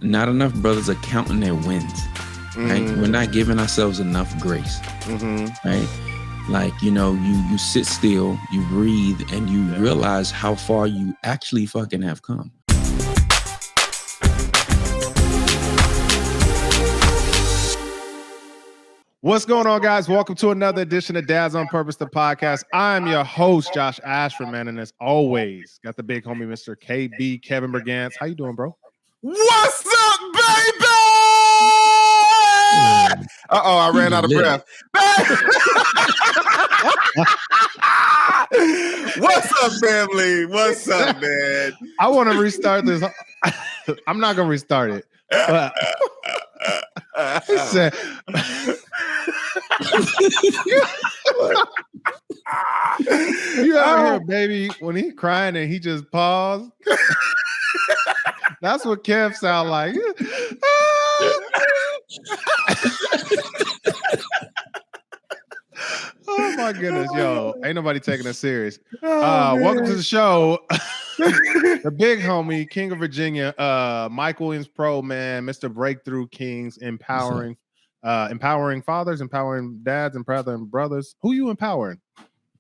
not enough brothers are counting their wins. Right? We're not giving ourselves enough grace. Right? Like, you sit still, you breathe, and you realize how far you actually fucking have come. What's going on, guys? Welcome to another edition of Dads on Purpose, the podcast. I'm your host, Josh Ashford, man, and as always, got the big homie, Mr. KB, Kevin Brigance. How you doing, bro? What's up, baby? Uh-oh, I ran out of breath. What's up, family? What's up, man? I want to restart this. I'm not going to restart it. But he said, you ever hear baby when he crying and he just paused? That's what Kev sound like. Oh my goodness, yo, ain't nobody taking us serious. Welcome to the show. The big homie, King of Virginia, Mike Williams Pro, man, Mr. Breakthrough Kings, empowering fathers, empowering dads, empowering brothers. Who you empowering?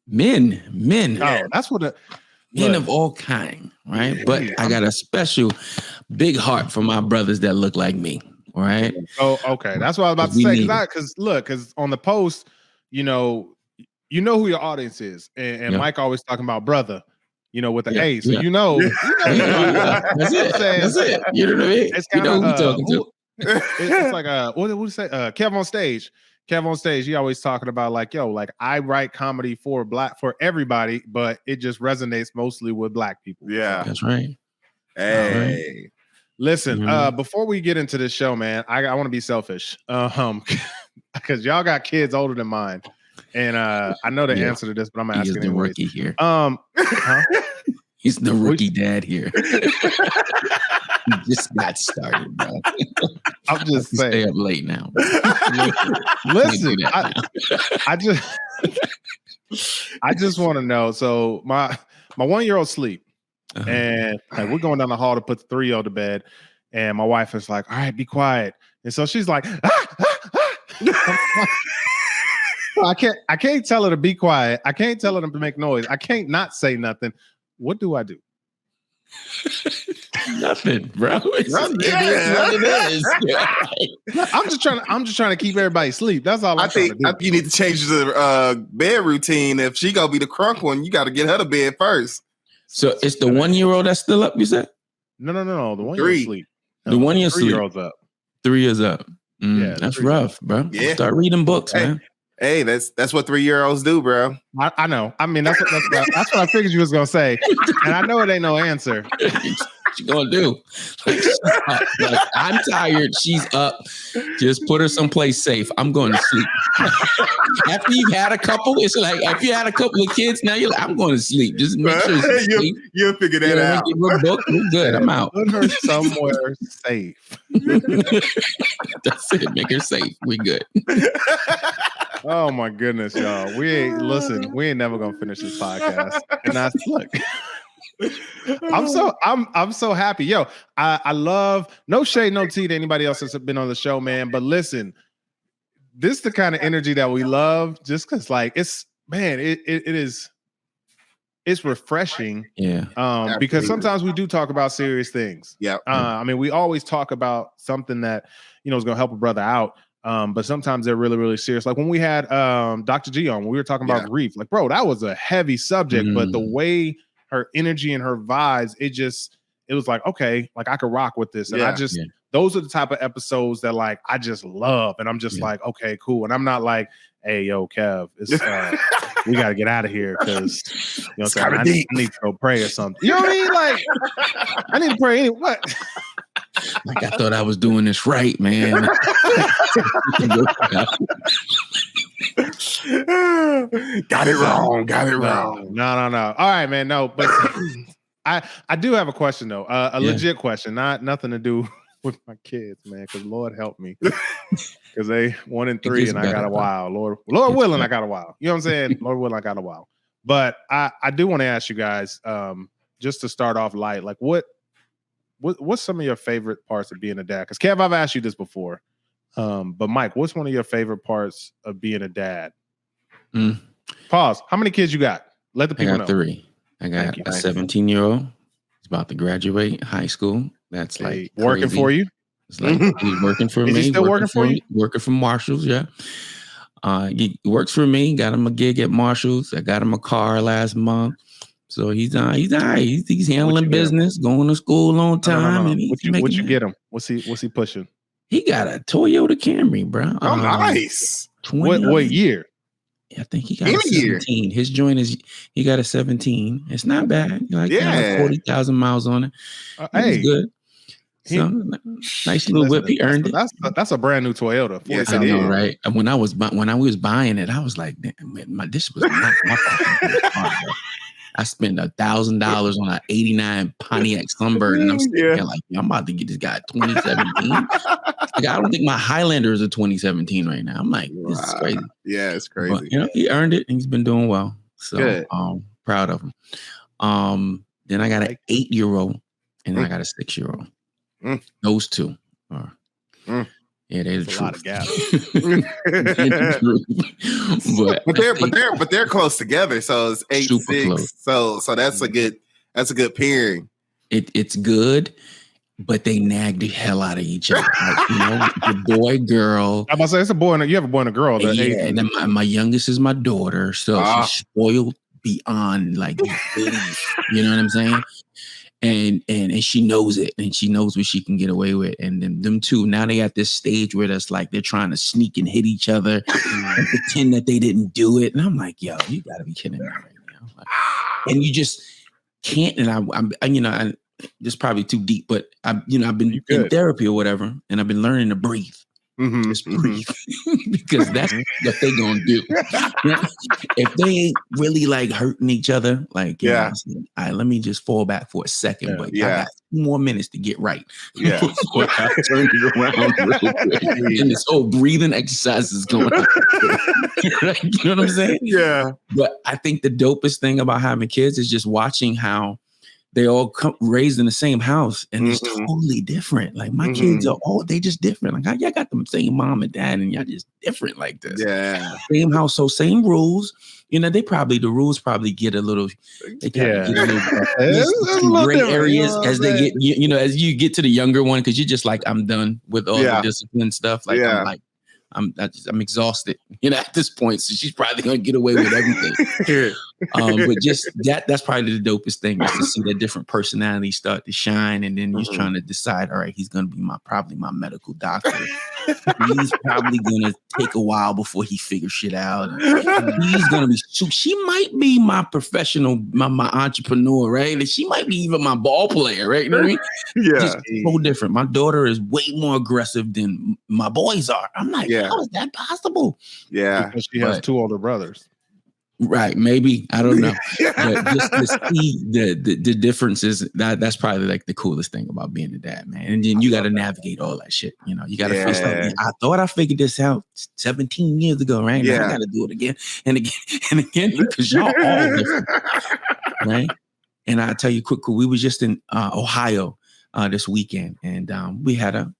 Men. Oh, that's what men of all kind, right? But I got a special big heart for my brothers that look like me, all right? Oh, okay. That's what I was about to say. Because on the post, you know who your audience is, and Mike always talking about brother, with the A. So that's it. You know what I mean? It's kind of who talking to. It's like what do you say? Kev on stage. He always talking about like I write comedy for everybody, but it just resonates mostly with black people. Yeah, that's right. Hey, listen. Before we get into this show, man, I want to be selfish, because y'all got kids older than mine, and I know the answer to this, but I'm gonna ask it anyway. Rookie here. He's the rookie dad here. He just got started, bro. I'm just saying. Stay up late now. Listen, I just want to know. So my 1-year-old sleep, and we're going down the hall to put the 3-year-old to bed, and my wife is like, "All right, be quiet." And so she's like, I can't tell her to be quiet. I can't tell her to make noise. I can't not say nothing. What do I do? Nothing, bro. It is what it is. I'm just trying to keep everybody asleep. That's all. I think you need to change the bed routine. If she gonna be the crunk one, you got to get her to bed first. So it's the 1-year-old that's still up. You said? No. The 1-year-old sleep. The 1-year sleep. 3-year-old's up. 3 years up. Yeah, that's rough, bro. Yeah. Start reading books, man. Hey, that's what 3-year-olds do, bro. I know. I mean, that's what I figured you was gonna say, and I know it ain't no answer. What you gonna do? Like, I'm tired. She's up. Just put her someplace safe. I'm going to sleep. After you've had a couple, it's like if you had a couple of kids, now you're like, I'm going to sleep. Just make sure you'll figure that out. We're booked. We're good. I'm out. Put her somewhere safe. That's it. Make her safe. We good. Oh my goodness, y'all. We ain't never gonna finish this podcast. And that's look. I'm so happy. Yo, I love no shade, no tea to anybody else that's been on the show, man. But listen, this is the kind of energy that we love, just because like it's refreshing. Yeah. Because sometimes we do talk about serious things. Yeah. I mean, we always talk about something that is gonna help a brother out. But sometimes they're really, really serious. Like when we had Dr. G on, when we were talking about grief, like, bro, that was a heavy subject, but the way her energy and her vibes, it was like, okay, like I could rock with this. And those are the type of episodes that like, I just love. And I'm just like, okay, cool. And I'm not like, hey, yo, Kev, it's, we got to get out of here because, I need to go pray or something. You know what I mean? Like, I need to pray anyway. What? Like I thought I was doing this right, man. Got it wrong. No. All right, man. No, but I do have a question though. A legit question, nothing to do with my kids, man. Because Lord help me, because they 1 and 3, and I got a while. Lord willing, I got a while. You know what I'm saying? Lord willing, I got a while. But I do want to ask you guys, just to start off light, like what what's some of your favorite parts of being a dad? Because Kev, I've asked you this before. But Mike, what's one of your favorite parts of being a dad? Pause. How many kids you got? Let the people know. 3. I got a 17-year-old. He's about to graduate high school. That's like working crazy. for you. It's like he's working for me. Is he still working for you? Working for Marshalls, yeah. He works for me. Got him a gig at Marshalls. I got him a car last month. So he's all right. He's handling business, going to school on time. No. And what you get him? What's he pushing? He got a Toyota Camry, bro. Oh, nice. What year? I think he got a 17. His joint is he got a 17. It's not bad. Like 40,000 miles on it. It's good. So, nice little whip. He earned it. That's a brand new Toyota. Yes, I know, right? And when I was buying it, I was like, this was not my fucking car, bro. I spent $1,000 on an '89 Pontiac Sunbird, and I'm thinking like, I'm about to get this guy 2017. Like, I don't think my Highlander is a 2017 right now. I'm like, this is crazy. Yeah, it's crazy. But, he earned it, and he's been doing well. So proud of him. Then I got an 8-year-old, and then I got a 6-year-old. Those two are. Yeah, they're the a lot of gaps. but they're close together. So it's 8, super 6. Close. So that's a good pairing. It's good, but they nag the hell out of each other. Like, the boy, girl. I'm about to say it's a boy. You have a boy and a girl. And then my youngest is my daughter, so she's spoiled beyond like belief. You know what I'm saying? And she knows it, and she knows what she can get away with. And then them two, now they at this stage where that's like they're trying to sneak and hit each other and pretend that they didn't do it. And I'm like, yo, you gotta be kidding me right now. Like, and you just can't. And I'm this is probably too deep, but I've been in therapy or whatever, and I've been learning to breathe. Just breathe. Because that's what they gonna do. If they ain't really like hurting each other, like all right, let me just fall back for a second, but I got 2 more minutes to get right. Before I turn it around real quick. And this whole breathing exercise is going on. Right? You know what I'm saying? Yeah. But I think the dopest thing about having kids is just watching how they all raised in the same house, and it's totally different. Like my kids are they just different. Like y'all got the same mom and dad, and y'all just different like this. Yeah, same house, so same rules. The rules probably get a little. They get a little gray areas as they get. As you get to the younger one, because you're just like, I'm done with all the discipline stuff. Like I'm exhausted, at this point. So she's probably gonna get away with everything. But just that's probably the dopest thing, is to see that different personalities start to shine, and then he's trying to decide, all right, he's gonna be probably my medical doctor. He's probably gonna take a while before he figures shit out. He's gonna be. She might be my professional, my entrepreneur, right? And she might be even my ball player, right? You know what I mean? Yeah, just so different. My daughter is way more aggressive than my boys are. I'm like, how is that possible? Yeah, because she has 2 older brothers. Right, maybe, I don't know. But just to see the differences, that's probably like the coolest thing about being a dad, man. And then you got to navigate all that shit. You got to feel like, I thought I figured this out 17 years ago, right? Now I got to do it again and again and again, because y'all all different, right? And I tell you quick, we was just in Ohio this weekend, and we had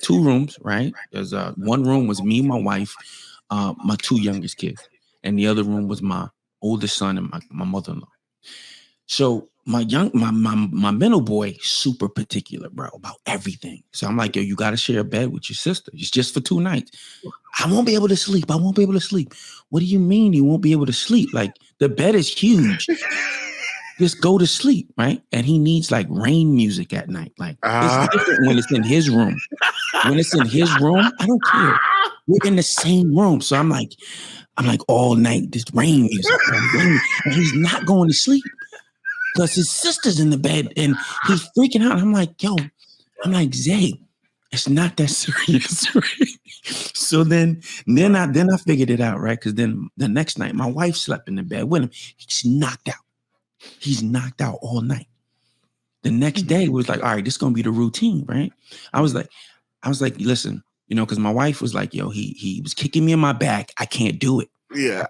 2 rooms, right? There's one room was me and my wife, my 2 youngest kids. And the other room was my oldest son and my mother-in-law. So my middle boy, super particular, bro, about everything. So I'm like, yo, you got to share a bed with your sister. It's just for 2 nights. I won't be able to sleep. What do you mean you won't be able to sleep? Like, the bed is huge. Just go to sleep, right? And he needs like rain music at night. Like, it's different when it's in his room. When it's in his room, I don't care. We're in the same room. So I'm like all night, this rain music. And he's not going to sleep because his sister's in the bed and he's freaking out. I'm like, Zay, it's not that serious, right? So then I figured it out, right? Because then the next night, my wife slept in the bed with him. He's knocked out. He's knocked out all night. The next day was like, all right, this is gonna be the routine, right? I was like, listen, because my wife was like, yo, he was kicking me in my back. I can't do it. Yeah.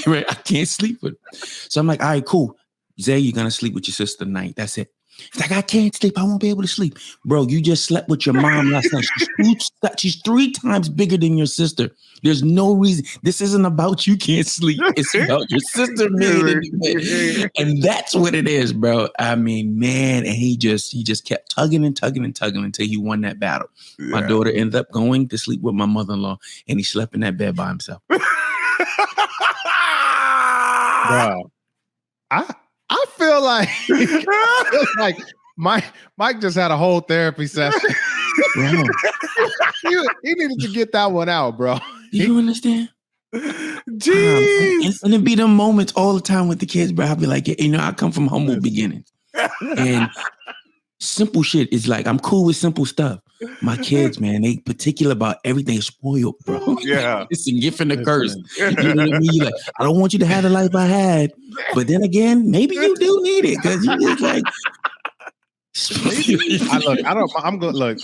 Right. I can't sleep with him. So I'm like, all right, cool. Zay, you're gonna sleep with your sister tonight. That's it. It's like, I can't sleep. I won't be able to sleep. Bro, you just slept with your mom last night. She's 3 times bigger than your sister. There's no reason. This isn't about you can't sleep. It's about your sister made it. And that's what it is, bro. I mean, man, and he just kept tugging and tugging and tugging until he won that battle. Yeah. My daughter ended up going to sleep with my mother-in-law, and he slept in that bed by himself. Bro, I feel like Mike just had a whole therapy session. he needed to get that one out, bro. You understand? Jeez. And it be them moments all the time with the kids, bro. I'll be like, I come from humble beginnings. And simple shit is like, I'm cool with simple stuff. My kids, man, they particular about everything. Spoiled, bro. Yeah. It's a gift and a curse. You know what I mean? Like, I don't want you to have the life I had. But then again, maybe you do need it. Because you just like...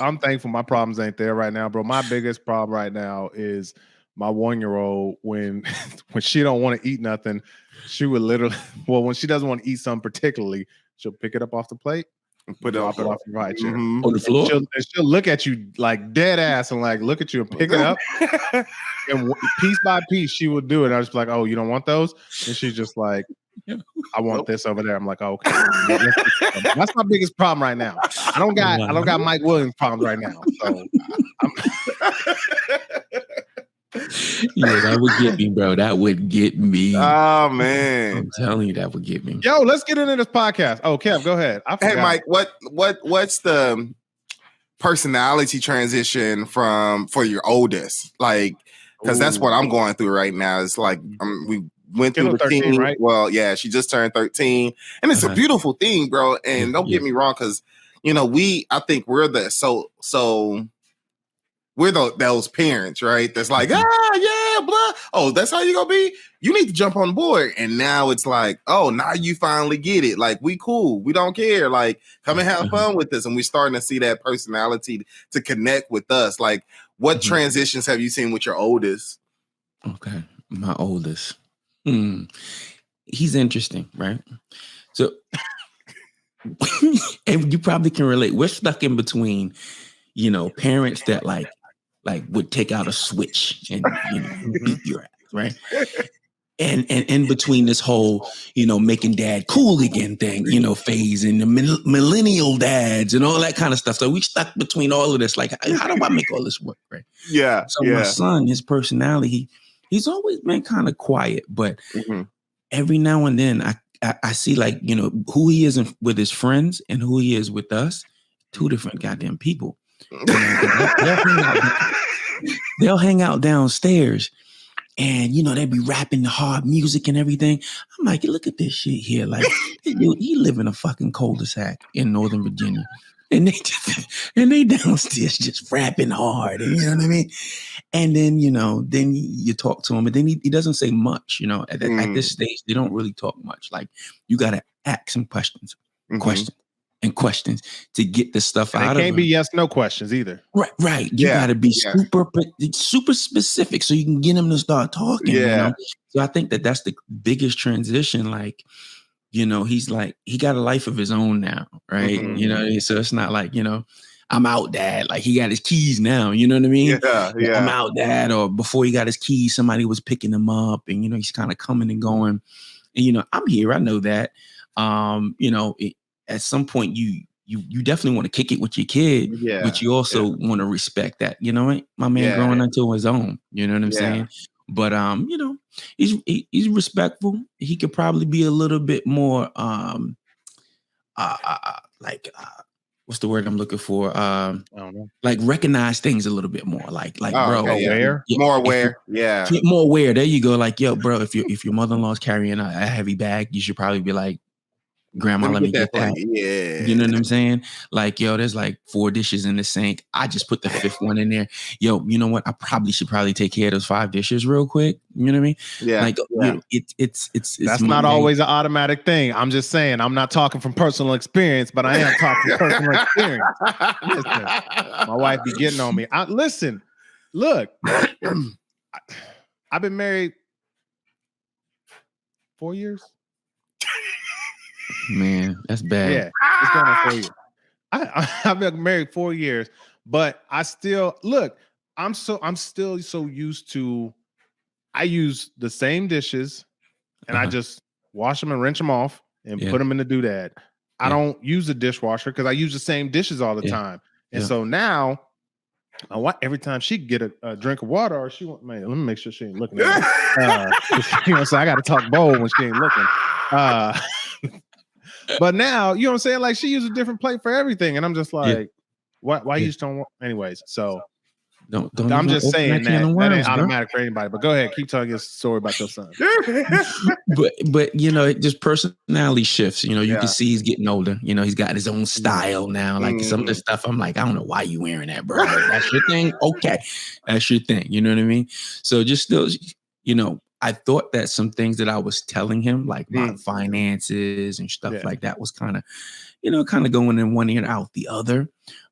I'm thankful my problems ain't there right now, bro. My biggest problem right now is my 1-year-old when she don't want to eat nothing, she would literally, when she doesn't want to eat something particularly, she'll pick it up off the plate and drop it off your right chair on the floor. She'll look at you like dead ass and like look at you and pick it up. And piece by piece, she would do it. I was like, "Oh, you don't want those?" And she's just like, "I want this over there." I'm like, oh, "Okay." That's my biggest problem right now. I don't got Mike Williams problems right now. So yeah, that would get me, bro. That would get me. Oh man, I'm telling you, that would get me. Yo, let's get into this podcast. Oh, Kev, go ahead. Hey, Mike, what's the personality transition for your oldest? Like, because that's what I'm going through right now. It's like we went through the 13, right? Well, yeah, she just turned 13, and it's a beautiful thing, bro. And don't get me wrong, because I think we're those parents, right? That's like, yeah, blah. Oh, that's how you gonna be? You need to jump on board. And now it's like, oh, now you finally get it. Like, we cool. We don't care. Like, come and have fun with us. And we're starting to see that personality to connect with us. Like, what transitions have you seen with your oldest? Okay. My oldest. He's interesting, right? So, and you probably can relate. We're stuck in between, parents that like would take out a switch and beat your ass, right? And in between this whole, making dad cool again thing, phase, and the millennial dads and all that kind of stuff. So we stuck between all of this. Like, how do I make all this work, right? Yeah. So my son, his personality, he's always been kind of quiet, but every now and then I see like, who he is with his friends and who he is with us, 2 different goddamn people. They'll hang out downstairs and, they be rapping the hard music and everything. I'm like, look at this shit here. Like, he live in a fucking cul-de-sac in Northern Virginia. And they downstairs just rapping hard. And, you know what I mean? And then, then you talk to him, and then he doesn't say much, at this stage, they don't really talk much. Like, you got to ask some questions to get the stuff out of them. It can't be yes, no questions either. Right. You got to be super specific so you can get him to start talking. Yeah. So I think that's the biggest transition. Like, he's like, he got a life of his own now, right? So it's not like, I'm out, dad. Like, he got his keys now. You know what I mean? Yeah. I'm out, dad. Or before he got his keys, somebody was picking him up, and he's kind of coming and going. And I'm here. I know that. At some point, you definitely want to kick it with your kid, but you also want to respect that. My man growing into his own. You know what I'm saying? But he's respectful. He could probably be a little bit more what's the word I'm looking for? I don't know. Like, recognize things a little bit more. Like, bro, aware, more aware. Get more aware. There you go. Like, yo, bro, if your mother-in-law's carrying a heavy bag, you should probably be like, Grandma, let me get that. Yeah. You know what I'm saying? Like, yo, there's like 4 dishes in the sink. I just put the 5th one in there. Yo, you know what? I should take care of those 5 dishes real quick. You know what I mean? Yeah. Like, it's that's not always an automatic thing. I'm just saying, I'm not talking from personal experience, but I am talking personal experience. Listen, my wife be getting on me. Look, I've been married 4 years. Man, that's bad. Yeah, it's going on 4 years. I've been married 4 years, but I still look. I'm still so used to. I use the same dishes, and I just wash them and rinse them off and put them in the doodad. I don't use the dishwasher because I use the same dishes all the time. And so now, I want every time she get a drink of water or she want, man, let me make sure she ain't looking at me. So I got to talk bold when she ain't looking. But now, you know what I'm saying? Like she uses a different plate for everything. And I'm just like, why you just don't want, anyways. So don't I'm just saying that worms, ain't automatic for anybody. But go ahead, keep telling your story about your son. but it just personality shifts. You can see he's getting older. He's got his own style now. Like some of the stuff, I'm like, I don't know why you wearing that, bro. Like, that's your thing. Okay, that's your thing. You know what I mean? So just still, I thought that some things that I was telling him, like my finances and stuff like that, was kind of, kind of going in one ear and out the other.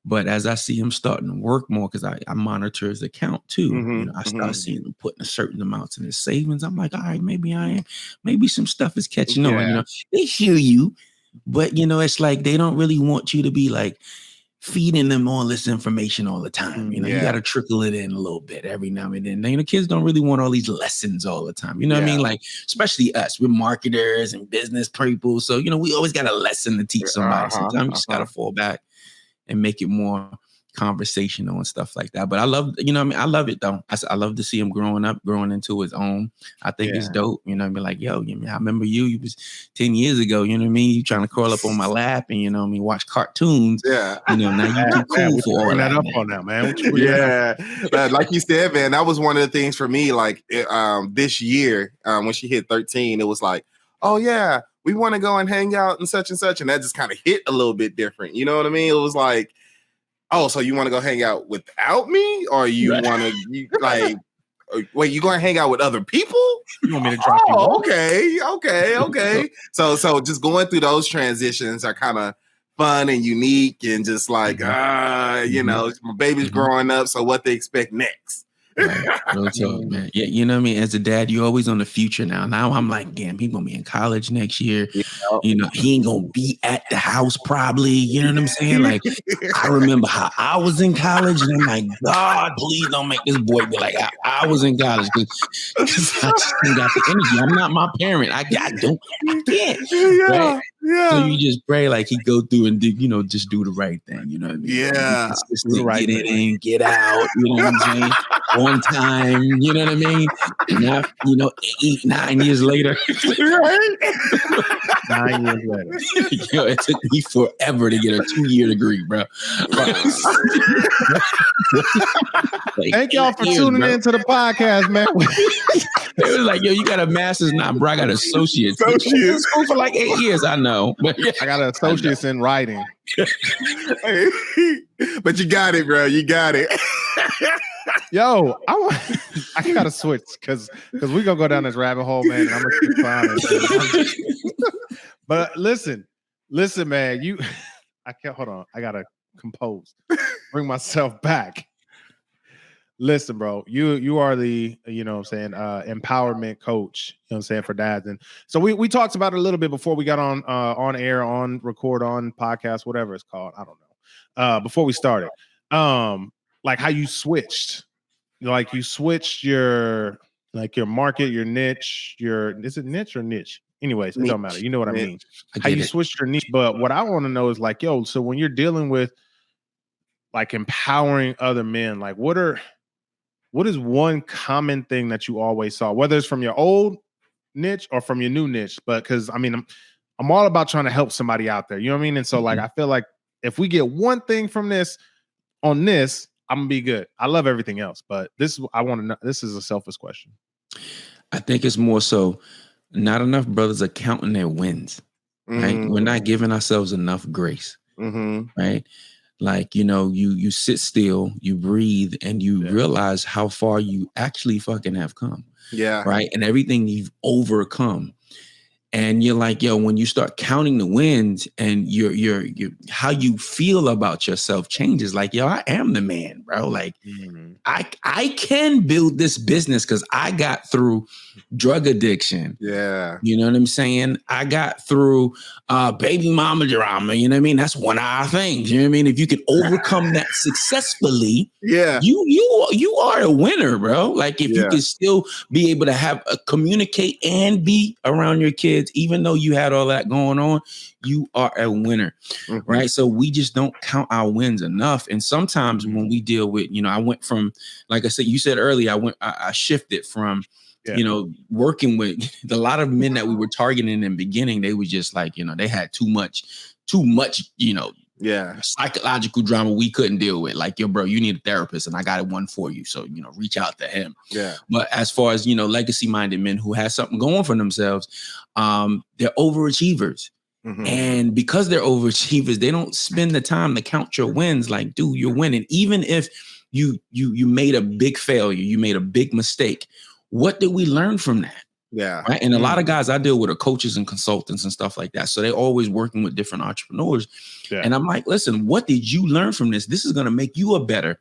But as I see him starting to work more, because I monitor his account too, I start seeing him putting a certain amounts in his savings. I'm like, all right, maybe some stuff is catching on. They hear you, but it's like they don't really want you to be like feeding them all this information all the time. You got to trickle it in a little bit every now and then. Kids don't really want all these lessons all the time. You know what I mean? Like, especially us, we're marketers and business people. So, we always got a lesson to teach somebody. Sometimes we just got to fall back and make it more conversational and stuff like that. But I love, I love it though. I love to see him growing into his own. I think it's dope. Be like, yo, I remember you was 10 years ago, you trying to crawl up on my lap and, watch cartoons. Yeah. Now you too cool for all that. Up on that, man. Like you said, man, that was one of the things for me, like this year, when she hit 13, it was like, oh yeah, we want to go and hang out and such. And that just kind of hit a little bit different. You know what I mean? It was like, oh, so you want to go hang out without me? Or you want to, wait, you going to hang out with other people? You want me to drop you off? Okay. So just going through those transitions are kind of fun and unique and just like, my baby's growing up. So what they expect next. Right. Real talk, man. Yeah, you know what I mean? As a dad, you're always on the future now. Now I'm like, damn, he's gonna be in college next year. He ain't gonna be at the house probably. You know what I'm saying? Like, I remember how I was in college, and I'm like, God, please don't make this boy be like I was in college because I just ain't got the energy. I'm not my parent. I can't. Right? Yeah. So you just pray like he go through and do, just do the right thing. You know what I mean? Yeah. Get in, get out. You know what I'm saying? On time. You know what I mean? Not, 8-9 years later. Right? 9 years later. It took me forever to get a 2-year degree, bro. Thank y'all for tuning in to the podcast, man. It was like, yo, you got a master's now, bro. I got associates. School for like 8 years, I know. But I got an associates in writing. But you got it, bro. You got it. Yo, I gotta switch because we gonna go down this rabbit hole, man. And I'm gonna keep finding. But listen, man. I can't hold on. I gotta compose, bring myself back. Listen, bro, you are the, empowerment coach, you know what I'm saying, for dads. And so we talked about it a little bit before we got on air, on record, on podcast, whatever it's called. I don't know. Before we started, like how you switched, your market, your niche, is it niche or niche? Anyways, it don't matter. You know what I mean? How you switched your niche. But what I want to know is like, yo, so when you're dealing with like empowering other men, like what is one common thing that you always saw, whether it's from your old niche or from your new niche? But because I'm all about trying to help somebody out there. You know what I mean? And so like, I feel like if we get one thing from this, I'm gonna be good. I love everything else, but I want to know. This is a selfish question. I think it's more so not enough brothers are counting their wins. Right? We're not giving ourselves enough grace. Right? Like, you sit still, you breathe, and you realize how far you actually fucking have come. Yeah. Right. And everything you've overcome. And you're like, yo, when you start counting the wins and your how you feel about yourself changes. Like, yo, I am the man, bro. Like, I can build this business because I got through drug addiction. Yeah. You know what I'm saying? I got through baby mama drama. You know what I mean? That's one of our things. You know what I mean? If you can overcome that successfully, Yeah. you are a winner, bro. Like if you can still be able to have communicate and be around your kids, even though you had all that going on, you are a winner, right? So we just don't count our wins enough. And sometimes when we deal with, I went from, like I said, you said earlier, I shifted from, working with a lot of men that we were targeting in the beginning. They were just like, they had too much, psychological drama we couldn't deal with. Like, yo, bro, you need a therapist and I got one for you. So, reach out to him. Yeah. But as far as, legacy minded men who have something going for themselves, they're overachievers. And because they're overachievers, they don't spend the time to count your wins. Like, dude, you're winning. Even if you made a big failure, you made a big mistake. What did we learn from that? Yeah. Right. And a lot of guys I deal with are coaches and consultants and stuff like that. So they're always working with different entrepreneurs. Yeah. And I'm like, listen, what did you learn from this? This is going to make you a better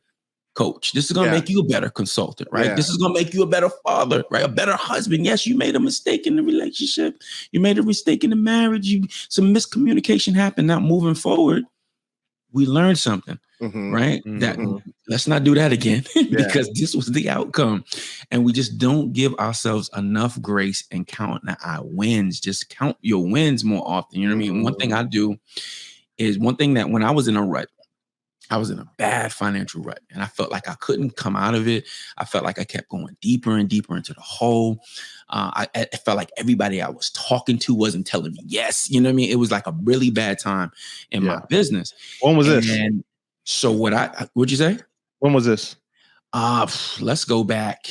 coach. This is going to make you a better consultant, right? Yeah. This is going to make you a better father, right? A better husband. Yes, you made a mistake in the relationship. You made a mistake in the marriage. Some miscommunication happened. Now moving forward, we learned something, right? That let's not do that again because this was the outcome. And we just don't give ourselves enough grace and count our wins. Just count your wins more often. You know what I mean? One thing I do is that when I was in a rut, I was in a bad financial rut and I felt like I couldn't come out of it. I felt like I kept going deeper and deeper into the hole. I felt like everybody I was talking to wasn't telling me yes. You know what I mean? It was like a really bad time in my business. When was this? And so what'd you say? When was this? Let's go back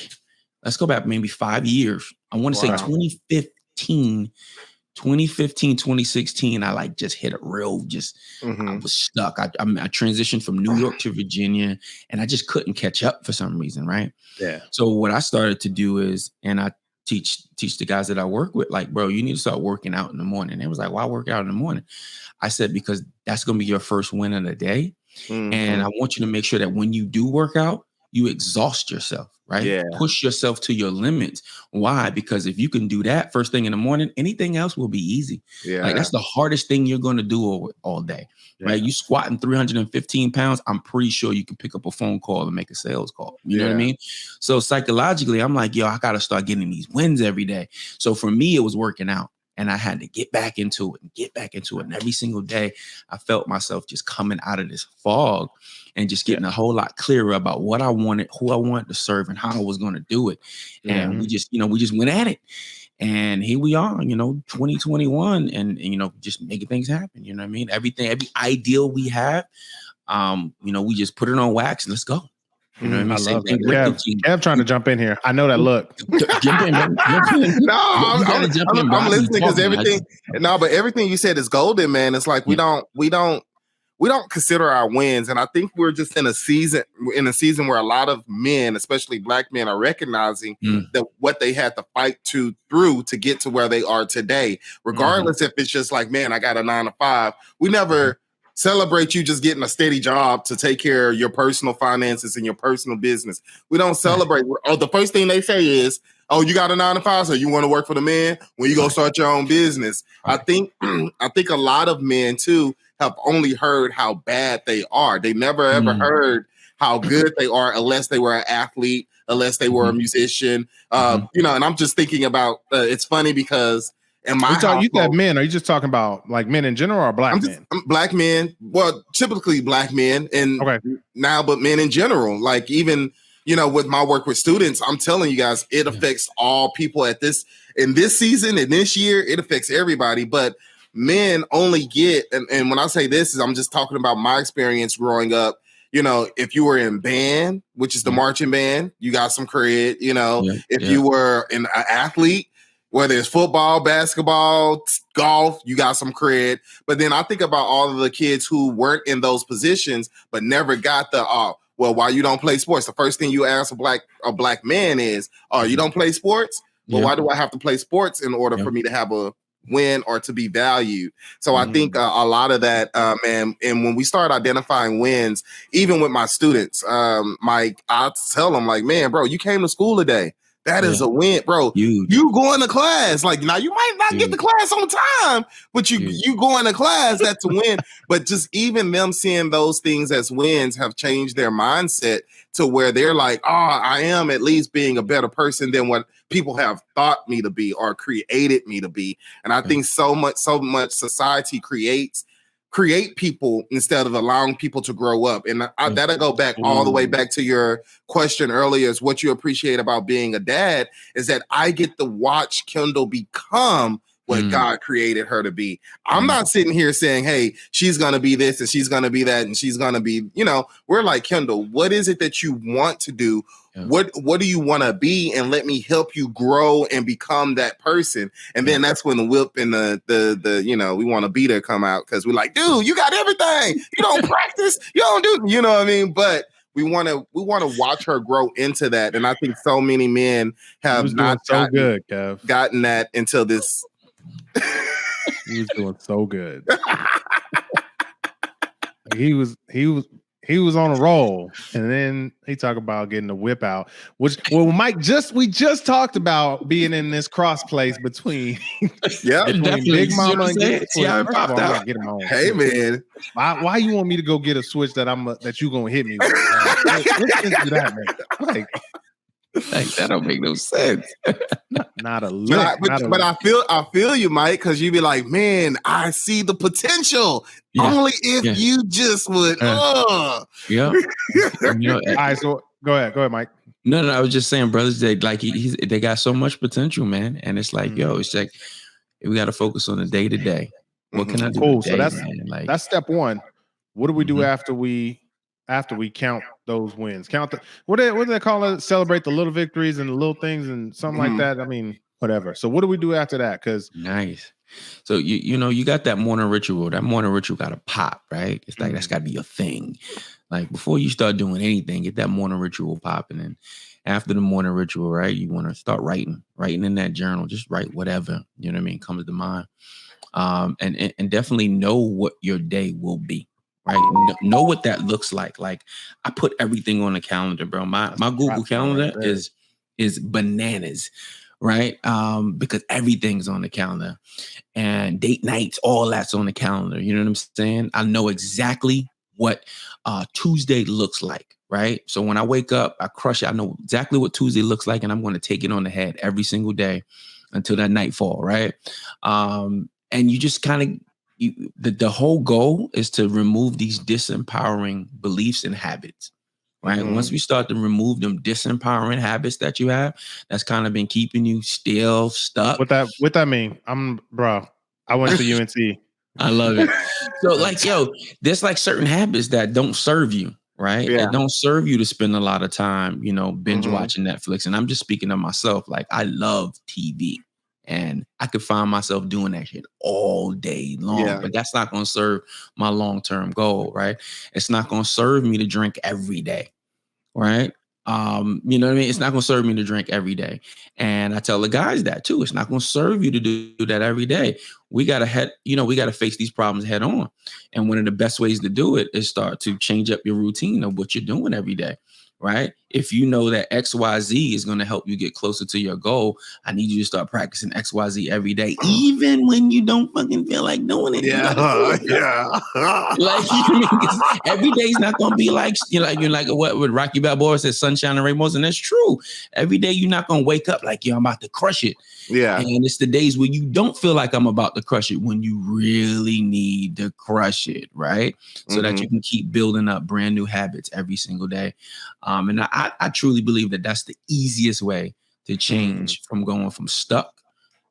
maybe 5 years. I want to say 2015. 2016, I just hit a real, I was stuck. I transitioned from New York to Virginia and I just couldn't catch up for some reason. Right. Yeah. So what I started to do is, and I teach the guys that I work with, like, bro, you need to start working out in the morning. They was like, why work out in the morning? I said, because that's going to be your first win of the day. And I want you to make sure that when you do work out, you exhaust yourself, right? Yeah. Push yourself to your limits. Why? Because if you can do that first thing in the morning, anything else will be easy. Yeah. Like that's the hardest thing you're going to do all day, right? You squatting 315 pounds. I'm pretty sure you can pick up a phone call and make a sales call. You know what I mean? So psychologically, I'm like, yo, I got to start getting these wins every day. So for me, it was working out. And I had to get back into it. And every single day, I felt myself just coming out of this fog and just getting a whole lot clearer about what I wanted, who I wanted to serve, and how I was going to do it. And we just went at it. And here we are, 2021, and just making things happen. You know what I mean? Every ideal we have, we just put it on wax and let's go. You know what I mean? I love that. Kev trying to jump in here. I know that look. Jump in. I'm listening because everything. But everything you said is golden, man. It's like we don't consider our wins, and I think we're just in a season where a lot of men, especially Black men, are recognizing that what they had to fight through to get to where they are today. Regardless if it's just like, man, I got a 9 to 5. We never celebrate you just getting a steady job to take care of your personal finances and your personal business. We don't celebrate. The first thing they say is, oh, you got a 9 to 5, so you want to work for the man when you go start your own business. Right. I think a lot of men too have only heard how bad they are. They never ever heard how good they are unless they were an athlete, unless they were a musician. And I'm just thinking about, it's funny because in my you said men. Are you just talking about like men in general or Black men? Black men. Well, typically Black men, and now, but men in general. Like even with my work with students, I'm telling you guys, it affects all people in this season and this year. It affects everybody, but men only get. And when I say this, I'm just talking about my experience growing up. If you were in band, which is the marching band, you got some cred. If you were an athlete, whether it's football, basketball, golf, you got some cred. But then I think about all of the kids who weren't in those positions, but never got the, well, why you don't play sports? The first thing you ask a black man is, you don't play sports? Well, why do I have to play sports in order for me to have a win or to be valued. So I think a lot of that, and when we start identifying wins, even with my students, Mike, I tell them like, man, bro, you came to school today. That is a win, bro. Huge. You going to class. Like, now you might not get to class on time, but you going to class, that's a win. But just even them seeing those things as wins have changed their mindset to where they're like, oh, I am at least being a better person than what people have thought me to be or created me to be. And I think so much society create people instead of allowing people to grow up. And that'll go back all the way back to your question earlier, is what you appreciate about being a dad is that I get to watch Kendall become what God created her to be. I'm not sitting here saying, hey, she's going to be this and she's going to be that and she's going to be, we're like, Kendall, what is it that you want to do? Yeah. What do you want to be? And let me help you grow and become that person. And then that's when the whip and the we want to be there come out, because we're like, dude, you got everything. You don't practice. You don't do, you know what I mean? But we want to watch her grow into that. And I think so many men have not gotten that until this. He was doing so good. He was on a roll, and then he talked about getting the whip out. Mike, we just talked about being in this cross place between Big Mama and get him on. Hey man, why you want me to go get a switch that you gonna hit me with? Let's do that, man. Like that don't make no sense. Not a lick. But I feel you, Mike, because you be like, man, I see the potential. Yeah. Only if you just would. All right, so go ahead, Mike. No, I was just saying, brothers, they got so much potential, man, and it's like, it's like we got to focus on the day to day. What can I do? Cool. So that's step one. What do we do after we count those wins? What do they call it? Celebrate the little victories and the little things and something like that. I mean, whatever. So what do we do after that? Because nice. So you got that morning ritual. That morning ritual got to pop, right? It's like that's got to be your thing. Like before you start doing anything, get that morning ritual popping. And after the morning ritual, right, you want to start writing in that journal. Just write whatever comes to mind, and definitely know what your day will be. Right. Know what that looks like. Like I put everything on the calendar, bro. My Google Calendar is bananas, right? Because everything's on the calendar, and date nights, all that's on the calendar. You know what I'm saying? I know exactly what Tuesday looks like, right? So when I wake up, I crush it. I know exactly what Tuesday looks like, and I'm going to take it on the head every single day until that nightfall, right? And you just kind of. The whole goal is to remove these disempowering beliefs and habits, right? Once we start to remove them disempowering habits that you have, that's kind of been keeping you still stuck. What that mean? I went to UNC. I love it. So there's like certain habits that don't serve you, right? Yeah. That don't serve you to spend a lot of time, binge watching Netflix. And I'm just speaking of myself. Like I love TV. And I could find myself doing that shit all day long, but that's not going to serve my long-term goal, right? It's not going to serve me to drink every day, right? You know what I mean? It's not going to serve me to drink every day. And I tell the guys that too. It's not going to serve you to do that every day. We got to face these problems head on. And one of the best ways to do it is start to change up your routine of what you're doing every day. Right? If you know that XYZ is going to help you get closer to your goal, I need you to start practicing XYZ every day, even when you don't fucking feel like doing it. Yeah. Like every day is not going to be like, you're like what would Rocky Balboa said, sunshine and rainbows. And that's true. Every day you're not going to wake up like, I'm about to crush it. Yeah. And it's the days where you don't feel like I'm about to crush it, when you really need to crush it. Right. So that you can keep building up brand new habits every single day. And I truly believe that that's the easiest way to change from going from stuck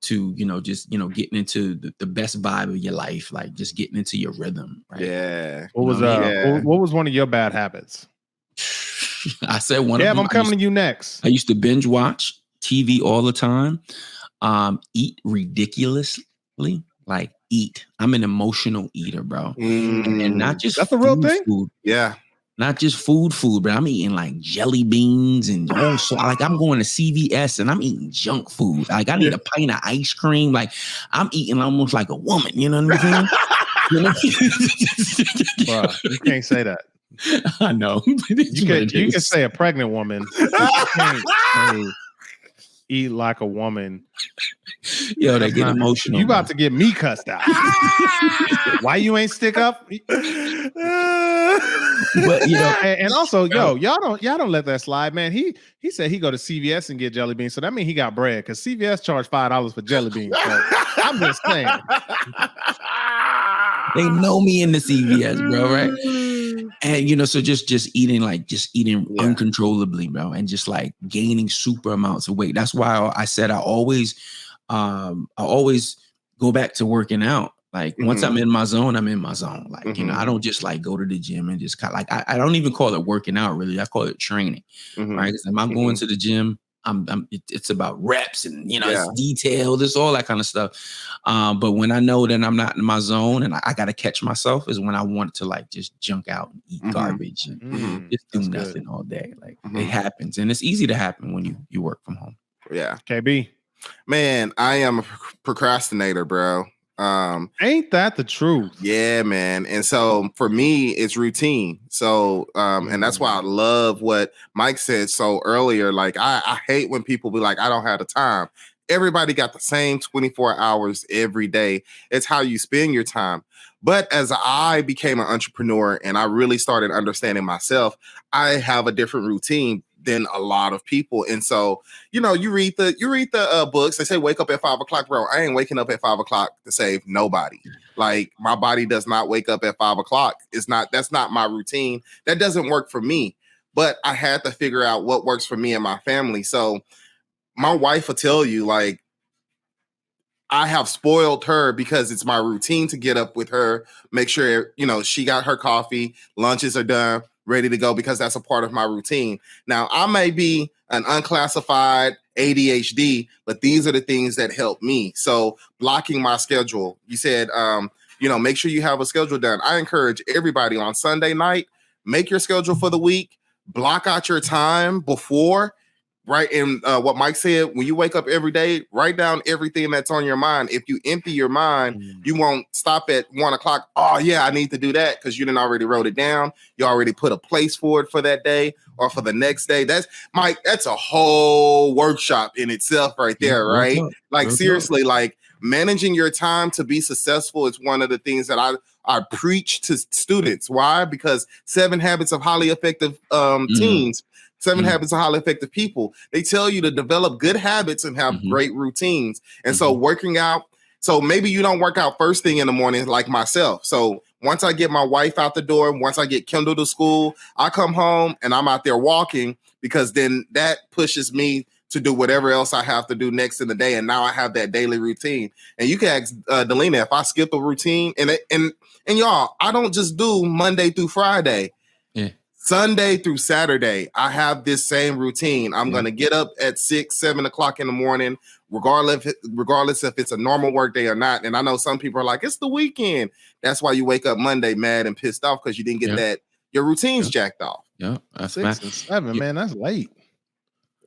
to, getting into the best vibe of your life, like just getting into your rhythm. Right? Yeah. What was one of your bad habits? I said one of them. I'm coming to you next. I used to binge watch TV all the time, eat ridiculously, like eat. I'm an emotional eater, bro. And not just that's the real thing. Food. Yeah. not just food, but I'm eating like jelly beans and also like I'm going to CVS and I'm eating junk food. Like I need a pint of ice cream. Like I'm eating almost like a woman. You know what I'm saying? Bruh, you can't say that. I know. You can say a pregnant woman. But you can't say eat like a woman. Yo, they get emotional. You about to get me cussed out. Why you ain't stick up? But and also, y'all don't let that slide, man. He said he go to CVS and get jelly beans, so that means he got bread because CVS charged $5 for jelly beans. So I'm just saying. They know me in the CVS, bro, right? And so just eating uncontrollably, bro, and just like gaining super amounts of weight. That's why I said I always go back to working out. Like once I'm in my zone, I'm in my zone. Like, I don't just like go to the gym and just kind of like, I don't even call it working out really. I call it training, right? Because if I'm going to the gym, it's about reps and, it's detailed, it's all that kind of stuff. But when I know that I'm not in my zone and I got to catch myself is when I want to like just junk out and eat garbage and just do nothing all day. Like it happens. And it's easy to happen when you work from home. Yeah. KB. Man, I am a procrastinator, bro. Ain't that the truth? Yeah, man. And so for me, it's routine. So, and that's why I love what Mike said so earlier. Like, I hate when people be like, I don't have the time. Everybody got the same 24 hours every day. It's how you spend your time. But as I became an entrepreneur and I really started understanding myself, I have a different routine than a lot of people. And so, you read the books. They say wake up at 5 o'clock, bro. I ain't waking up at 5 o'clock to save nobody. Like my body does not wake up at 5 o'clock. That's not my routine. That doesn't work for me. But I had to figure out what works for me and my family. So my wife will tell you, like, I have spoiled her because it's my routine to get up with her, make sure, she got her coffee, lunches are done, ready to go, because that's a part of my routine. Now, I may be an unclassified ADHD, but these are the things that help me. So blocking my schedule, you said, make sure you have a schedule done. I encourage everybody on Sunday night, make your schedule for the week, block out your time before. Right. And what Mike said, when you wake up every day, write down everything that's on your mind. If you empty your mind, you won't stop at 1 o'clock. Oh, yeah, I need to do that because you didn't already wrote it down. You already put a place for it for that day or for the next day. That's Mike. That's a whole workshop in itself right there. Right. Like, seriously, like managing your time to be successful is one of the things that I preach to students. Why? Because 7 habits of highly effective teens. 7 habits of highly effective people. They tell you to develop good habits and have great routines. And so working out, so maybe you don't work out first thing in the morning like myself. So once I get my wife out the door, once I get Kendall to school, I come home and I'm out there walking, because then that pushes me to do whatever else I have to do next in the day. And now I have that daily routine. And you can ask Delina if I skip a routine. And y'all, I don't just do Monday through Friday. Yeah. Sunday through Saturday, I have this same routine. I'm going to get up at 6, 7 o'clock in the morning, regardless if it's a normal work day or not. And I know some people are like, it's the weekend. That's why you wake up Monday mad and pissed off because you didn't get your routine's jacked off. Yeah, that's 6 and 7, man. That's late.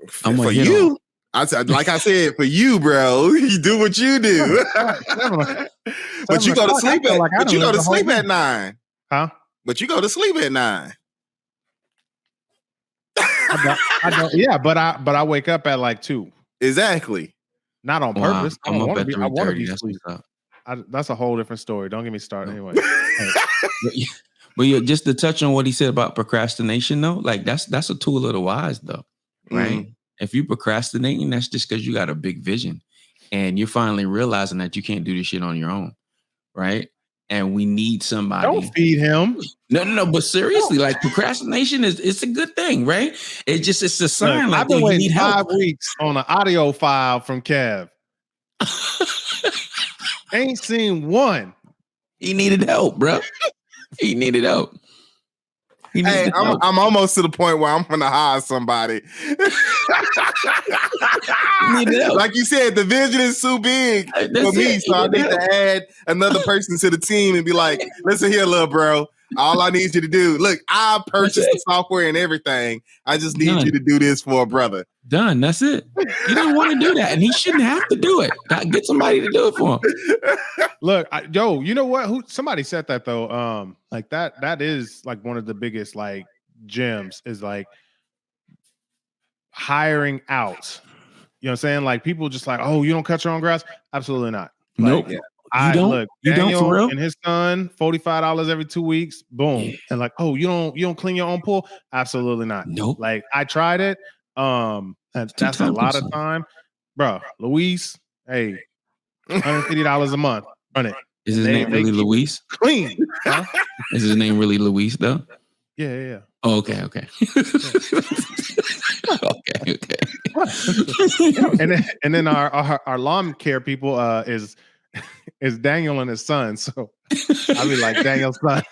For you, I said, for you, bro, you do what you do. But you go to sleep at 9. Huh? But you go to sleep at 9. I don't. Yeah, but I wake up at like 2. Exactly. Not on purpose. I'm up at 3:30. I want to be asleep. That's a whole different story. Don't get me started. Anyway. But just to touch on what he said about procrastination, though, like that's a tool of the wise, though, right? If you procrastinating, that's just because you got a big vision, and you're finally realizing that you can't do this shit on your own, right? And we need somebody. Don't feed him. No. But seriously, like procrastination it's a good thing, right? It's a sign. Look, I've been waiting 5 weeks on an audio file from Kev. Ain't seen one. He needed help, bro. He needed help. Hey, I'm almost to the point where I'm gonna hire somebody. Like you said, the vision is too big for me, so I need to add another person to the team and be like, "Listen here, little bro. All I need you to do, look, I purchased the software and everything. I just need you to do this for a brother. Done. That's it. He didn't want to do that, and he shouldn't have to do it. Get somebody to do it for him. Look, you know what? Somebody said that though. Like that is like one of the biggest like gems is like hiring out. You know what I'm saying? Like people just like, oh, you don't cut your own grass? Absolutely not. Like, Nope. You don't for real? And his son, $45 every 2 weeks. Boom. Yeah. And like, oh, you don't clean your own pool? Absolutely not. Nope. Like I tried it. And that's a lot of time. Bro, Luis, hey, $150 a month. Run it. Is his name really Luis? Clean. Huh? Is his name really Luis though? Yeah. Oh, okay. okay. And then our lawn care people is Daniel and his son. So I'll be like Daniel's son.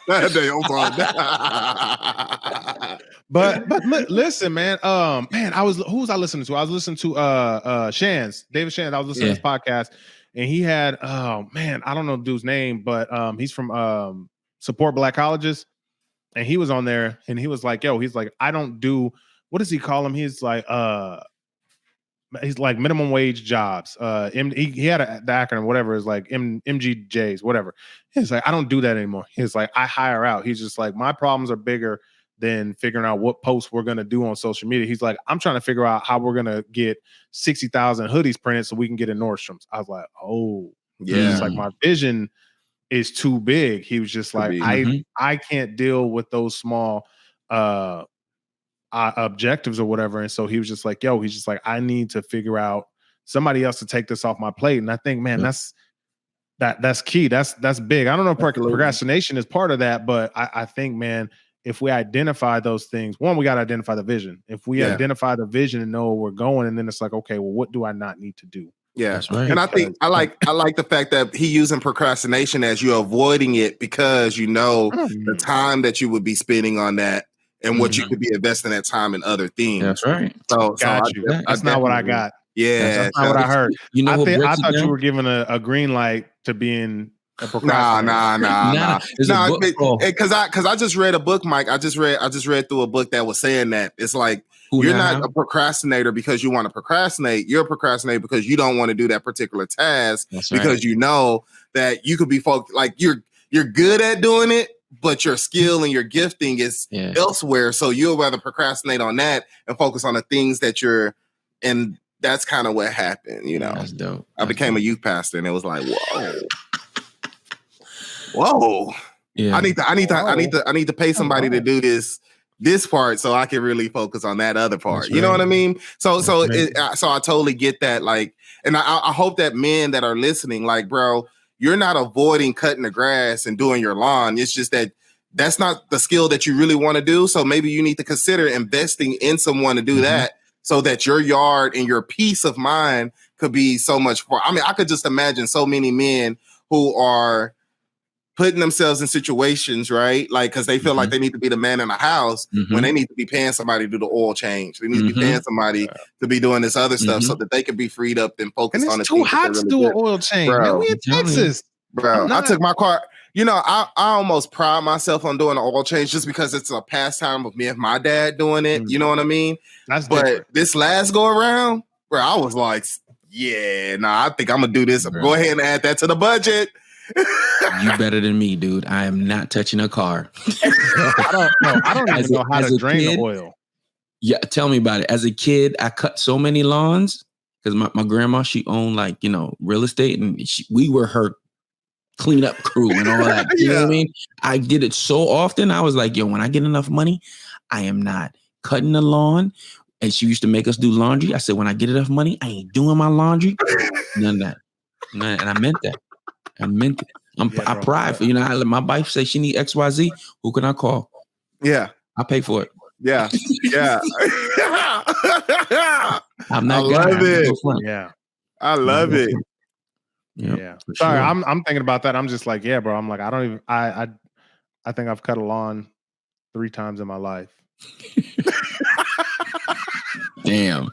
But listen, man. Who was I listening to? I was listening to David Shands. I was listening to his podcast, and he had I don't know the dude's name, but he's from Support Black Colleges, and he was on there, and he was like, he's like, I don't do, what does he call him? He's like minimum wage jobs. He had the acronym, whatever, is like MGJs, whatever. He's like, I don't do that anymore. He's like, I hire out. He's just like, my problems are bigger than figuring out what posts we're going to do on social media. He's like, I'm trying to figure out how we're going to get 60,000 hoodies printed so we can get in Nordstrom's. I was like, oh, yeah. It's like my vision is too big. He was just like, I can't deal with those small objectives or whatever. And so he was just like, he's just like, I need to figure out somebody else to take this off my plate. And I think, man, that's key. That's big. I don't know if procrastination is part of that, but I think, man, if we identify those things, one, we got to identify the vision. If we identify the vision and know where we're going, and then it's like, okay, well, what do I not need to do? Yeah. Right. And I think I like the fact that he using procrastination as you're avoiding it because you know the time that you would be spending on that and what you could be investing that time in other things. That's right. So that's not what I got. Yeah. That's not what I heard. You know, I thought you were given a green light to being a procrastinator. Nah. Because I just read a book, Mike. I just read through a book that was saying that it's like you're not a procrastinator because you want to procrastinate. You're a procrastinator because you don't want to do that particular task because you know that you could be focused. Like you're good at doing it, but your skill and your gifting is elsewhere. So you'll rather procrastinate on that and focus on the things that you're. And that's kind of what happened. You know, that's dope. I became a youth pastor, and it was like, whoa. Yeah. I need to pay somebody to do this part so I can really focus on that other part. You know what I mean? So I totally get that. Like, and I hope that men that are listening, like, bro, you're not avoiding cutting the grass and doing your lawn. It's just that that's not the skill that you really want to do. So maybe you need to consider investing in someone to do that so that your yard and your peace of mind could be so much more. I mean, I could just imagine so many men who are putting themselves in situations, right? Like, because they feel like they need to be the man in the house when they need to be paying somebody to do the oil change. They need to be paying somebody to be doing this other stuff so that they can be freed up and focus on it. It's too hot to do an oil change. Man, we in Texas. Bro, I took my car. You know, I almost pride myself on doing an oil change just because it's a pastime of me and my dad doing it. You know what I mean? But different. This last go around, bro, I was like, I think I'm going to do this. Bro. Go ahead and add that to the budget. You better than me, dude. I am not touching a car. I don't even know how to drain the oil. Yeah, tell me about it. As a kid, I cut so many lawns because my grandma, she owned real estate, and we were her cleanup crew and all that. You know what I mean? I did it so often. I was like, when I get enough money, I am not cutting the lawn. And she used to make us do laundry. I said, when I get enough money, I ain't doing my laundry. None of that. And I meant that. I meant it. I pride for, my wife says she need XYZ. Who can I call? Yeah. I'll pay for it. Yeah. Yeah. I'm not. I love it. Yeah. I love it. Yeah. Sorry, sure. I'm thinking about that. I'm just like, bro. I'm like, I think I've cut a lawn 3 times in my life. Damn.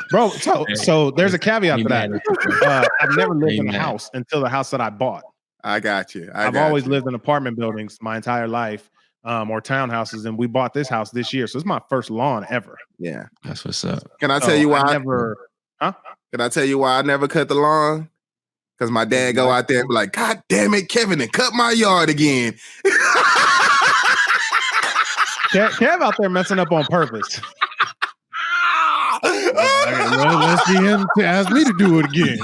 Bro, so there's a caveat to that. I've never lived in a house until the house that I bought. I got you. I've always lived in apartment buildings my entire life, or townhouses, and we bought this house this year, so it's my first lawn ever. Yeah, that's what's up. Can I tell you why? Huh? Can I tell you why I never cut the lawn? Because my dad go out there and be like, God damn it, Kevin, and cut my yard again. Kev out there messing up on purpose. Let's see him to ask me to do it again.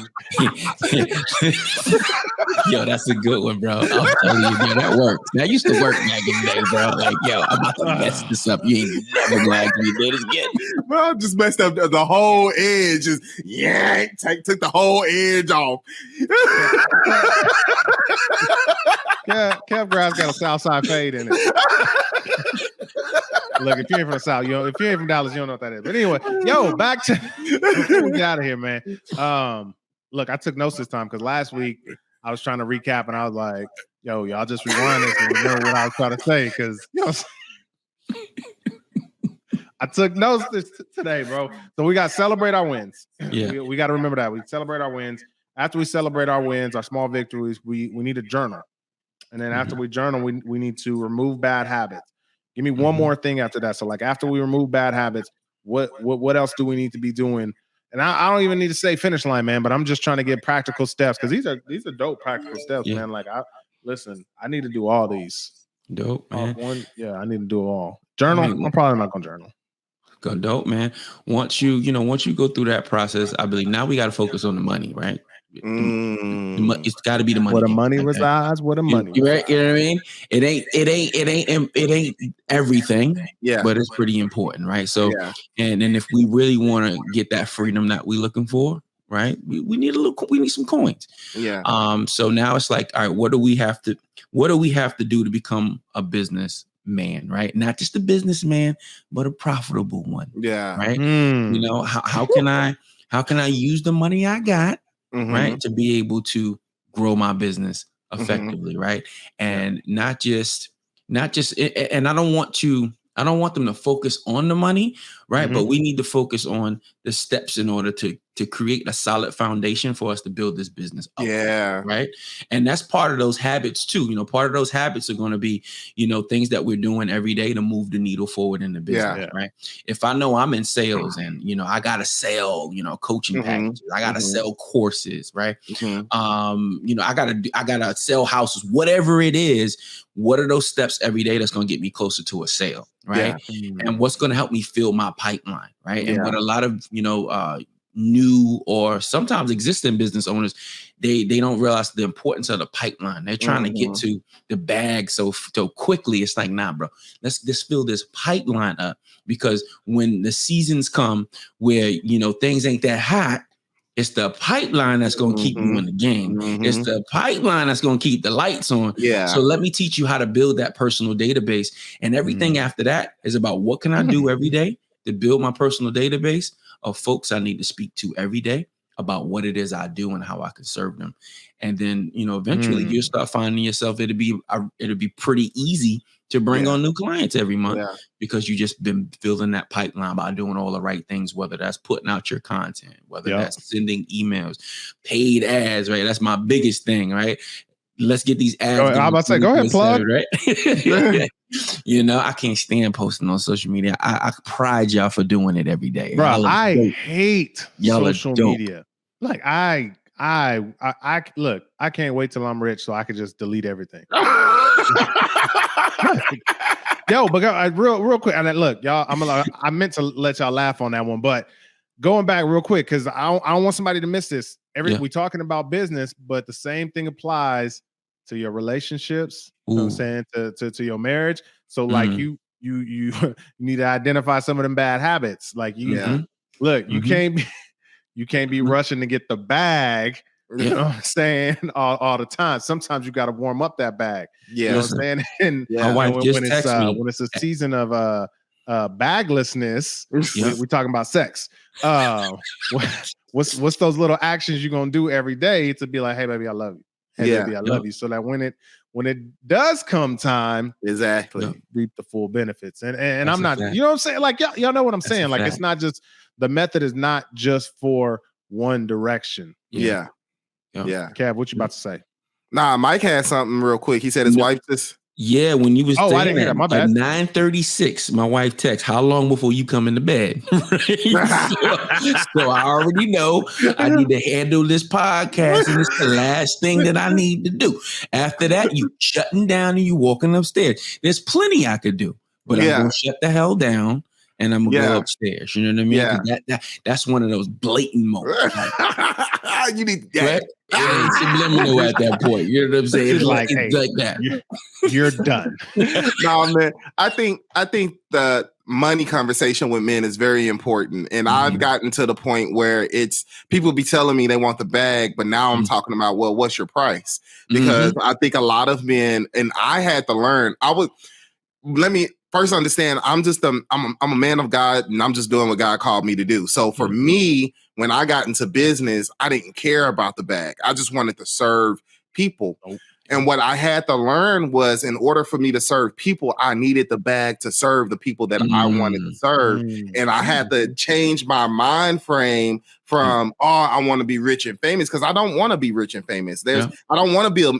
Yo, that's a good one, bro. I'm telling you, man, that works. That used to work back in the day, bro. Like, yo, I'm about to mess this up. You ain't never gonna ask me to do this again. Bro, I just messed up the whole edge. Just took the whole edge off. Kev Grass got a Southside fade in it. Look, if you ain't from the South, if you ain't from Dallas, you don't know what that is. But anyway, yo, back to before we get out of here, man. Look, I took notes this time because last week I was trying to recap and I was like, yo, y'all just rewind this and remember what I was trying to say because I took notes today, bro. So we got to celebrate our wins. Yeah, we got to remember that we celebrate our wins. After we celebrate our wins, our small victories, we need a journal, and then after we journal, we need to remove bad habits. Give me one more thing after that. So like after we remove bad habits, what else do we need to be doing? And I don't even need to say finish line, man, but I'm just trying to get practical steps because these are dope practical steps, man. Like I need to do all these. Dope, man. I need to do it all. Journal. I'm probably not gonna journal. Go dope, man. Once you go through that process, I believe now we got to focus on the money, right? It's got to be the money. Where the money resides, where the money. You know what I mean? It ain't everything. Yeah, but it's pretty important, right? So, and if we really want to get that freedom that we're looking for, right? We need some coins. Yeah. So now it's like, all right, what do we have to do to become a business man, right? Not just a businessman, but a profitable one. Yeah. Right. You know, how can I use the money I got, right, to be able to grow my business effectively, right? And not just, and I don't want them to focus on the money, right? But we need to focus on the steps in order to create a solid foundation for us to build this business up. Yeah. Right. And that's part of those habits too. You know, part of those habits are going to be, things that we're doing every day to move the needle forward in the business. Right. If I know I'm in sales and, I got to sell, coaching packages, I got to sell courses, right. I gotta sell houses, whatever it is. What are those steps every day that's going to get me closer to a sale? Right. And what's going to help me fill my pipeline. Right. And what a lot of, new or sometimes existing business owners, they don't realize the importance of the pipeline. They're trying to get to the bag so quickly. It's like, nah, bro, let's just fill this pipeline up, because when the seasons come where, things ain't that hot, it's the pipeline that's going to keep you in the game. It's the pipeline that's going to keep the lights on. Yeah. So let me teach you how to build that personal database. And everything after that is about what can I do every day to build my personal database of folks I need to speak to every day about what it is I do and how I can serve them. And then, eventually you'll start finding yourself, it'll be pretty easy to bring on new clients every month because you just been building that pipeline by doing all the right things, whether that's putting out your content, whether that's sending emails, paid ads, right? That's my biggest thing, right? Let's get these ads. I'm about to say, go ahead, plug. Right? I can't stand posting on social media. I pride y'all for doing it every day. Bro, I hate social media. Like I look, I can't wait till I'm rich so I can just delete everything. Yo, but real quick, and look, y'all, I meant to let y'all laugh on that one, but going back real quick, because I don't want somebody to miss this. We talking about business, but the same thing applies to your relationships. You know what I'm saying, to your marriage. So like you need to identify some of them bad habits. Like look, you can't be rushing to get the bag. You know what I'm saying? All the time. Sometimes you got to warm up that bag. Yeah. You know what I'm saying? And my wife just texted me. When it's a season of baglessness, we're talking about sex. What's those little actions you're gonna do every day to be like, hey baby, I love you. Hey baby, I love you. So that when it does come time, reap the full benefits. And I'm not, you know what I'm saying? Like y'all know what I'm saying. Like it's not just, the method is not just for one direction. Yeah. Cav, what you about to say? Nah, Mike had something real quick. He said his wife just. Yeah, when you was I saying didn't hear that. My at bad. 9:36, my wife texts, "How long before you come into bed?" so I already know I need to handle this podcast, and it's the last thing that I need to do. After that, you shutting down and you walking upstairs. There's plenty I could do, but I'm gonna shut the hell down. And I'm gonna go upstairs. You know what I mean? Yeah. That's one of those blatant moments. Like, you need right? It's subliminal at that point. You know what I'm saying? It's like that. You're done. No, man. I think the money conversation with men is very important. And I've gotten to the point where it's people be telling me they want the bag, but now I'm talking about, well, what's your price? Because I think a lot of men, and I had to learn, let me first understand, I'm a man of God, and I'm just doing what God called me to do. So for me, when I got into business, I didn't care about the bag. I just wanted to serve people. And what I had to learn was, in order for me to serve people, I needed the bag to serve the people that I wanted to serve. And I had to change my mind frame from, I want to be rich and famous, because I don't want to be rich and famous. I don't want to be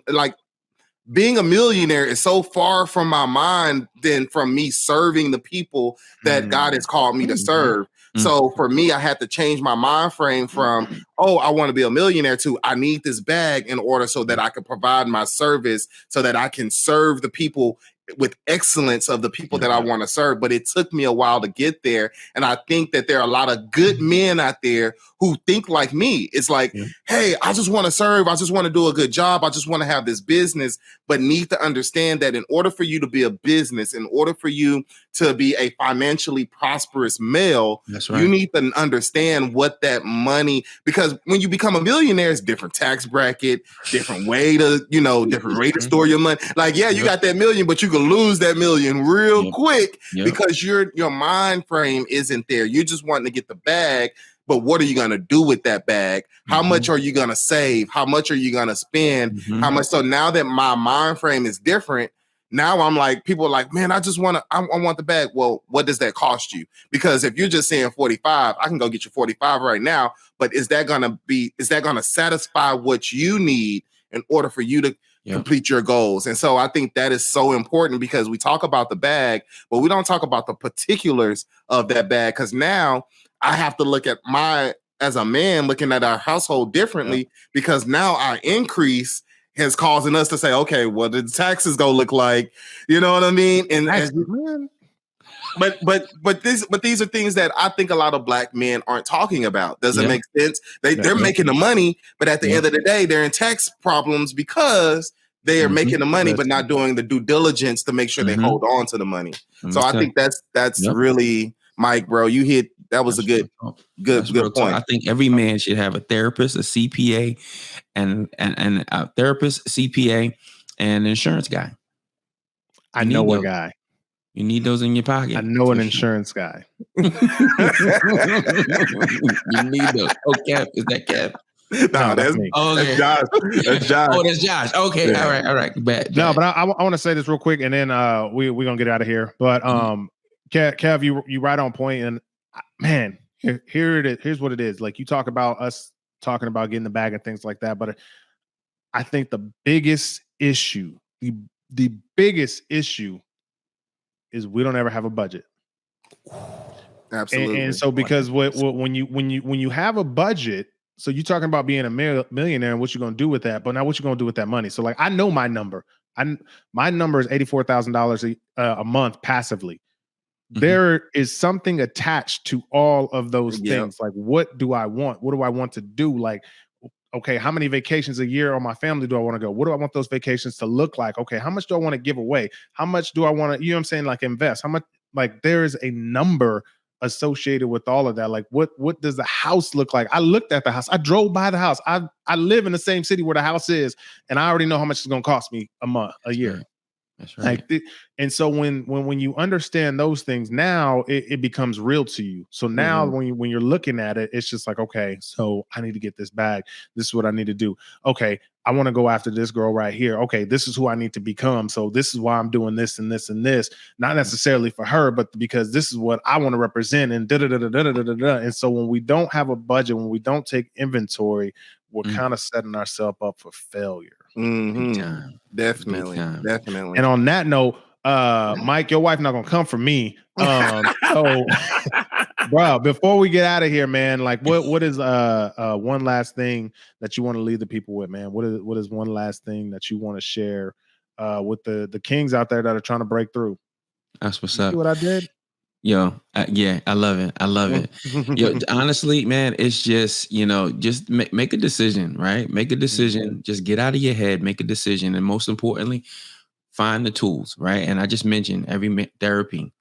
being a millionaire is so far from my mind than from me serving the people that God has called me to serve. So for me, I had to change my mind frame from, I want to be a millionaire, to I need this bag in order so that I can provide my service, so that I can serve the people with excellence of the people that I want to serve. But it took me a while to get there. And I think that there are a lot of good men out there who think like me. It's like, hey, I just want to serve. I just want to do a good job. I just want to have this business, but need to understand that in order for you to be a business, in order for you to be a financially prosperous male, you need to understand what that money, because when you become a millionaire, it's different tax bracket, different way to, different way to store your money. Like, you got that million, but you can lose that million real quick because your mind frame isn't there. You're just wanting to get the bag. But what are you going to do with that bag? How much are you going to save? How much are you going to spend? How much? So now that my mind frame is different, now I'm like, people are like, man, I want the bag. Well, what does that cost you? Because if you're just saying 45, I can go get you 45 right now. But is that going to satisfy what you need in order for you to complete your goals? And so I think that is so important, because we talk about the bag, but we don't talk about the particulars of that bag. Because now I have to look at as a man, looking at our household differently, because now our increase is causing us to say, okay, what did the taxes go look like? You know what I mean? And but these are things that I think a lot of Black men aren't talking about. Does it make sense? They're making the money, but at the end of the day, they're in tax problems because they are making the money, but not doing the due diligence to make sure they hold on to the money. So I think that's really, Mike, bro, you hit. That was a good point. I think every man should have a therapist, a CPA, and a therapist, CPA, and an insurance guy. I know a guy. You need those in your pocket. I know an insurance guy. You need those. Oh, Kev, is that Kev? No, that's me. Oh, okay. That's Josh. That's Josh. Oh, that's Josh. Okay, all right. Bad. No, but I want to say this real quick, and then we're gonna get out of here. But Kev, you right on point, and man, here it is. Here's what it is. Like, you talk about us talking about getting the bag and things like that, but I think the biggest issue, the biggest issue, is we don't ever have a budget. Absolutely. And so, because when you have a budget, so you're talking about being a millionaire and what you're going to do with that, but now what you're going to do with that money. So, like, I know my number. My number is $84,000 a month passively. There is something attached to all of those things. Like, what do I want? What do I want to do? Like, okay, how many vacations a year on my family do I want to go? What do I want those vacations to look like? Okay, how much do I want to give away? How much do I want to, you know what I'm saying? Like, invest. How much? Like, there is a number associated with all of that. Like, what does the house look like? I looked at the house. I drove by the house. I live in the same city where the house is, and I already know how much it's going to cost me a year. That's right. Like, and so when you understand those things, now it becomes real to you. So now when you're looking at it, it's just like, okay, so I need to get this bag. This is what I need to do. Okay, I want to go after this girl right here. Okay, this is who I need to become. So this is why I'm doing this and this and this. Not necessarily for her, but because this is what I want to represent. And And so when we don't have a budget, when we don't take inventory, we're kind of setting ourselves up for failure. Mhm. Big time. Definitely. Big time. Definitely. And on that note, Mike, your wife not gonna come for me. So bro, before we get out of here, man, like what is one last thing that you want to leave the people with, man? What is one last thing that you want to share with the kings out there that are trying to break through? That's what's You up. see what I did? Yo, yeah, I love it. I love it. Yo, honestly, man, it's just, just make a decision, right? Make a decision. Just get out of your head, make a decision. And most importantly, find the tools, right? And I just mentioned therapy,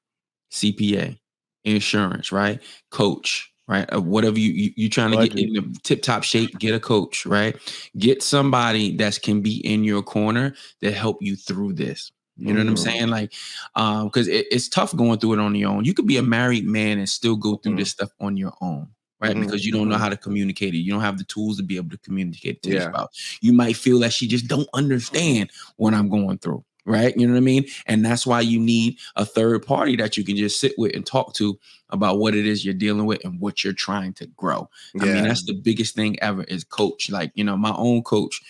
CPA, insurance, right? Coach, right? Whatever you trying to get in the tip top shape, get a coach, right? Get somebody that can be in your corner to help you through this. You know what I'm saying? Like, because it's tough going through it on your own. You could be a married man and still go through this stuff on your own, right? Because you don't know how to communicate it. You don't have the tools to be able to communicate it to your spouse. You might feel that she just don't understand what I'm going through, right? You know what I mean? And that's why you need a third party that you can just sit with and talk to about what it is you're dealing with and what you're trying to grow. I mean, that's the biggest thing ever is coach. Like, my own coach,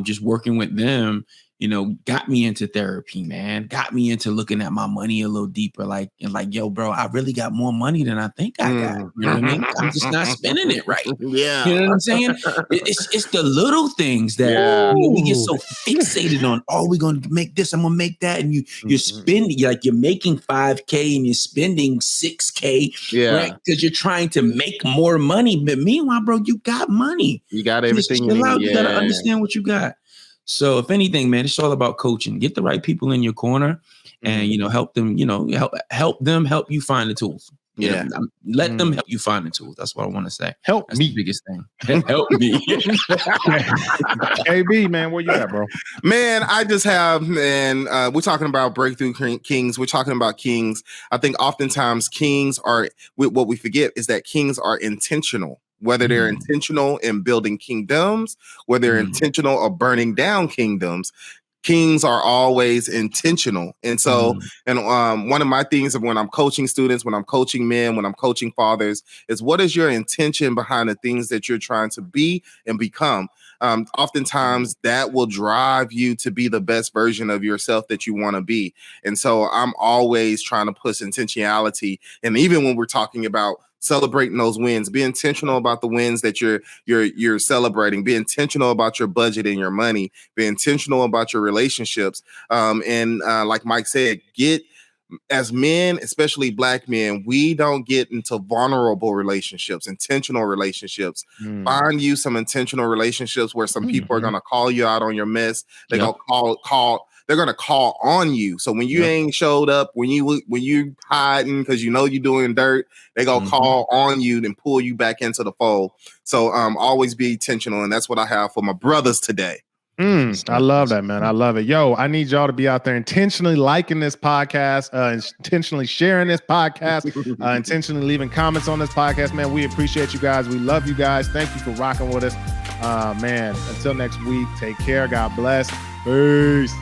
just working with them, got me into therapy, man. Got me into looking at my money a little deeper. Like, yo, bro, I really got more money than I think I got. You know what I mean? I'm just not spending it right. Yeah. You know what I'm saying? It's the little things that we get so fixated on. Oh, we're gonna make this, I'm gonna make that. And you're spending, like you're making 5K and you're spending 6K, right? Because you're trying to make more money. But meanwhile, bro, you got money. You got everything you need. You gotta understand what you got. So if anything, man, it's all about coaching. Get the right people in your corner and, help them, help them help you find the tools. Let them help you find the tools. That's what I want to say. That's me. The biggest thing. Help me. KB, man, where you at, bro? Man, I just have, we're talking about breakthrough kings. We're talking about kings. I think oftentimes kings are, what we forget is that kings are intentional. Whether they're intentional in building kingdoms, whether they're intentional or burning down kingdoms, kings are always intentional. And so, one of my things of when I'm coaching students, when I'm coaching men, when I'm coaching fathers, is what is your intention behind the things that you're trying to be and become? Oftentimes that will drive you to be the best version of yourself that you want to be. And so I'm always trying to push intentionality. And even when we're talking about celebrating those wins, be intentional about the wins that you're celebrating, be intentional about your budget and your money, be intentional about your relationships. Like Mike said, as men, especially Black men, we don't get into vulnerable relationships, intentional relationships. Find you some intentional relationships where some people are going to call you out on your mess. They're going to they're going to call on you. So when you ain't showed up, when you hiding because you're doing dirt, they going to call on you and pull you back into the fold. So always be intentional. And that's what I have for my brothers today. I love that, man. I love it. Yo, I need y'all to be out there intentionally liking this podcast, intentionally sharing this podcast, intentionally leaving comments on this podcast, man. We appreciate you guys. We love you guys. Thank you for rocking with us. Man, until next week, take care. God bless. Peace.